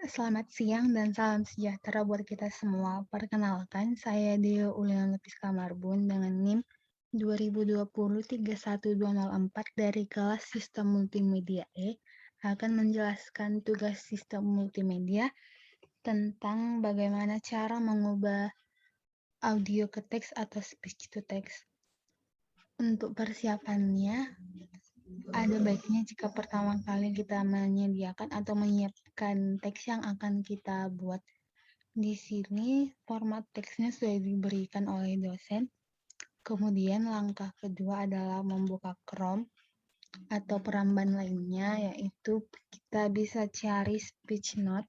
Selamat siang dan salam sejahtera buat kita semua. Perkenalkan, saya Deo Uliana Lepiska Marbun dengan NIM 2020-31204 dari kelas Sistem Multimedia E akan menjelaskan tugas sistem multimedia tentang bagaimana cara mengubah audio ke teks atau speech to text. Untuk persiapannya, ada baiknya jika pertama kali kita menyediakan atau menyiapkan teks yang akan kita buat. Di sini format teksnya sudah diberikan oleh dosen. Kemudian langkah kedua adalah membuka Chrome atau peramban lainnya, yaitu kita bisa cari speech note.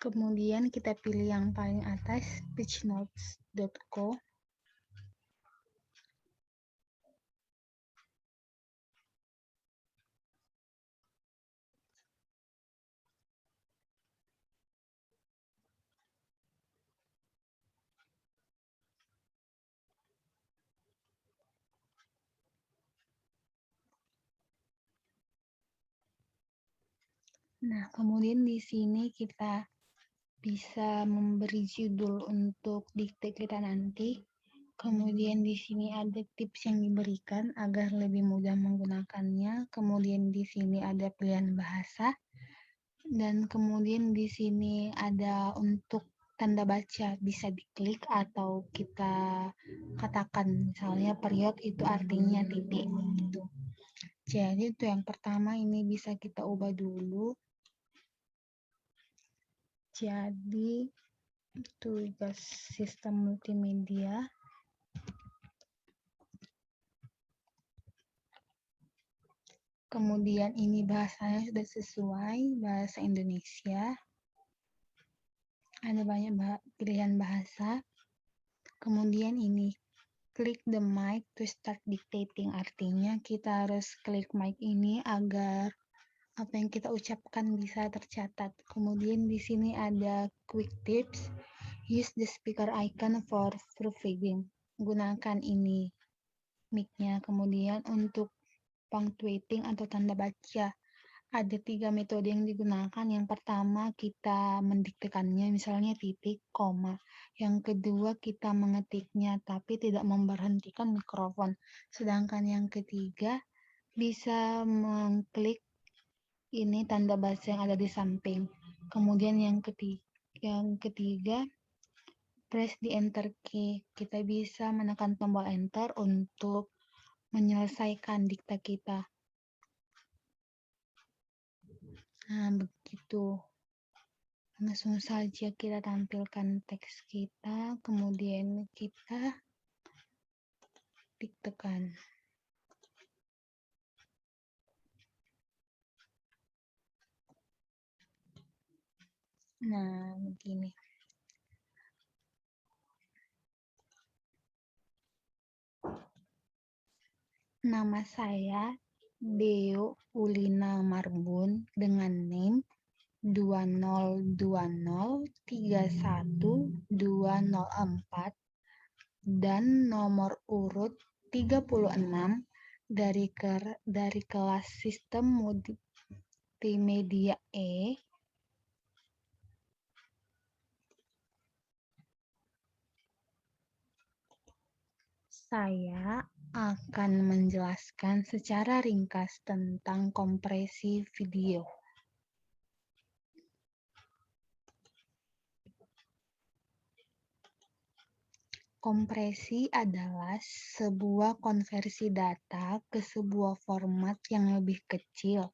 Kemudian kita pilih yang paling atas, speechnotes.co. Nah, kemudian di sini kita bisa memberi judul untuk dikte kita nanti. Kemudian di sini ada tips yang diberikan agar lebih mudah menggunakannya. Kemudian di sini ada pilihan bahasa. Dan kemudian di sini ada untuk tanda baca, bisa diklik atau kita katakan misalnya period itu artinya titik gitu. Jadi itu yang pertama, ini bisa kita ubah dulu. Jadi tugas sistem multimedia. Kemudian ini bahasanya sudah sesuai bahasa Indonesia. Ada banyak pilihan bahasa. Kemudian ini klik the mic to start dictating, artinya kita harus klik mic ini agar apa yang kita ucapkan bisa tercatat. Kemudian di sini ada quick tips, use the speaker icon for proofreading. Gunakan ini mic-nya. Kemudian untuk punctuating atau tanda baca, ada 3 metode yang digunakan. Yang pertama, kita mendiktekannya, misalnya titik, koma. Yang kedua, kita mengetiknya, tapi tidak memberhentikan mikrofon. Sedangkan yang ketiga, bisa mengklik ini tanda baca yang ada di samping. Kemudian yang ketiga, press the enter key. Kita bisa menekan tombol enter untuk menyelesaikan dikta kita. Nah, begitu. Langsung saja kita tampilkan teks kita, kemudian kita diktekan. Nah, begini. Nama saya Deo Ulina Marbun dengan NIM 20203124 dan nomor urut 36 dari kelas Sistem Multimedia E. Saya akan menjelaskan secara ringkas tentang kompresi video. Kompresi adalah sebuah konversi data ke sebuah format yang lebih kecil.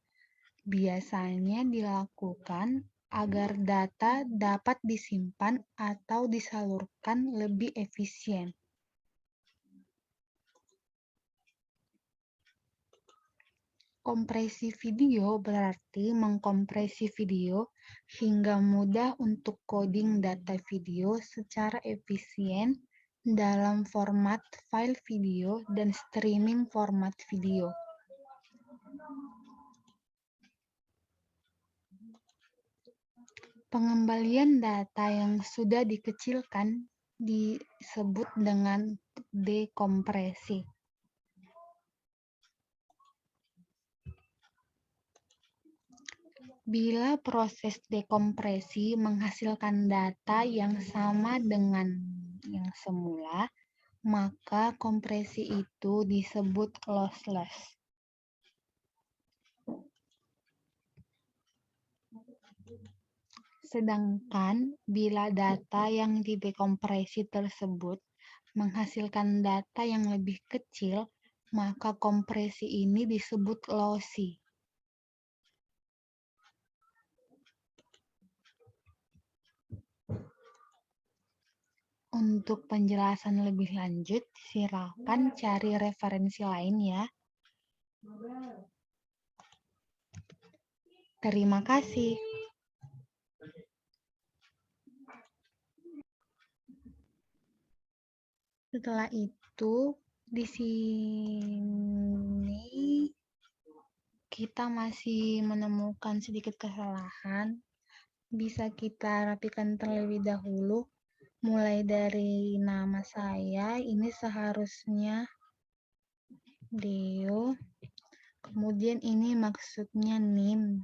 Biasanya dilakukan agar data dapat disimpan atau disalurkan lebih efisien. Kompresi video berarti mengkompresi video hingga mudah untuk coding data video secara efisien dalam format file video dan streaming format video. Pengembalian data yang sudah dikecilkan disebut dengan dekompresi. Bila proses dekompresi menghasilkan data yang sama dengan yang semula, maka kompresi itu disebut lossless. Sedangkan bila data yang didekompresi tersebut menghasilkan data yang lebih kecil, maka kompresi ini disebut lossy. Untuk penjelasan lebih lanjut, silakan cari referensi lain ya. Terima kasih. Setelah itu, di sini kita masih menemukan sedikit kesalahan. Bisa kita rapikan terlebih dahulu. Mulai dari nama saya, ini seharusnya Deo. Kemudian ini maksudnya NIM.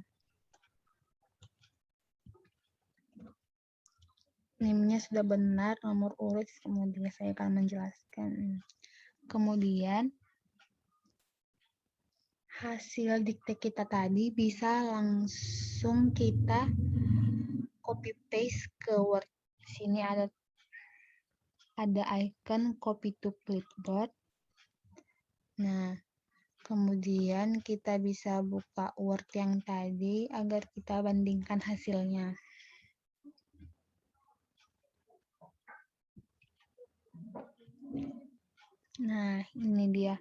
NIM-nya sudah benar, nomor urut, kemudian saya akan menjelaskan. Kemudian hasil dikte kita tadi bisa langsung kita copy paste ke Word. Sini ada icon copy to clipboard. Nah, kemudian kita bisa buka Word yang tadi agar kita bandingkan hasilnya. Nah, ini dia.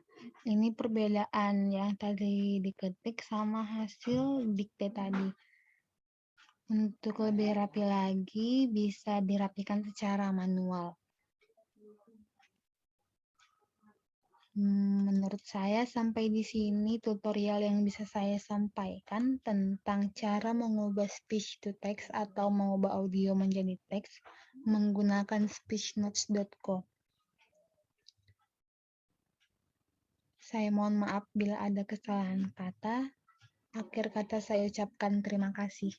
Ini perbedaan yang tadi diketik sama hasil dikte tadi. Untuk lebih rapi lagi, bisa dirapikan secara manual. Menurut saya sampai di sini tutorial yang bisa saya sampaikan tentang cara mengubah speech to text atau mengubah audio menjadi teks menggunakan speechnotes.co. Saya mohon maaf bila ada kesalahan kata. Akhir kata saya ucapkan terima kasih.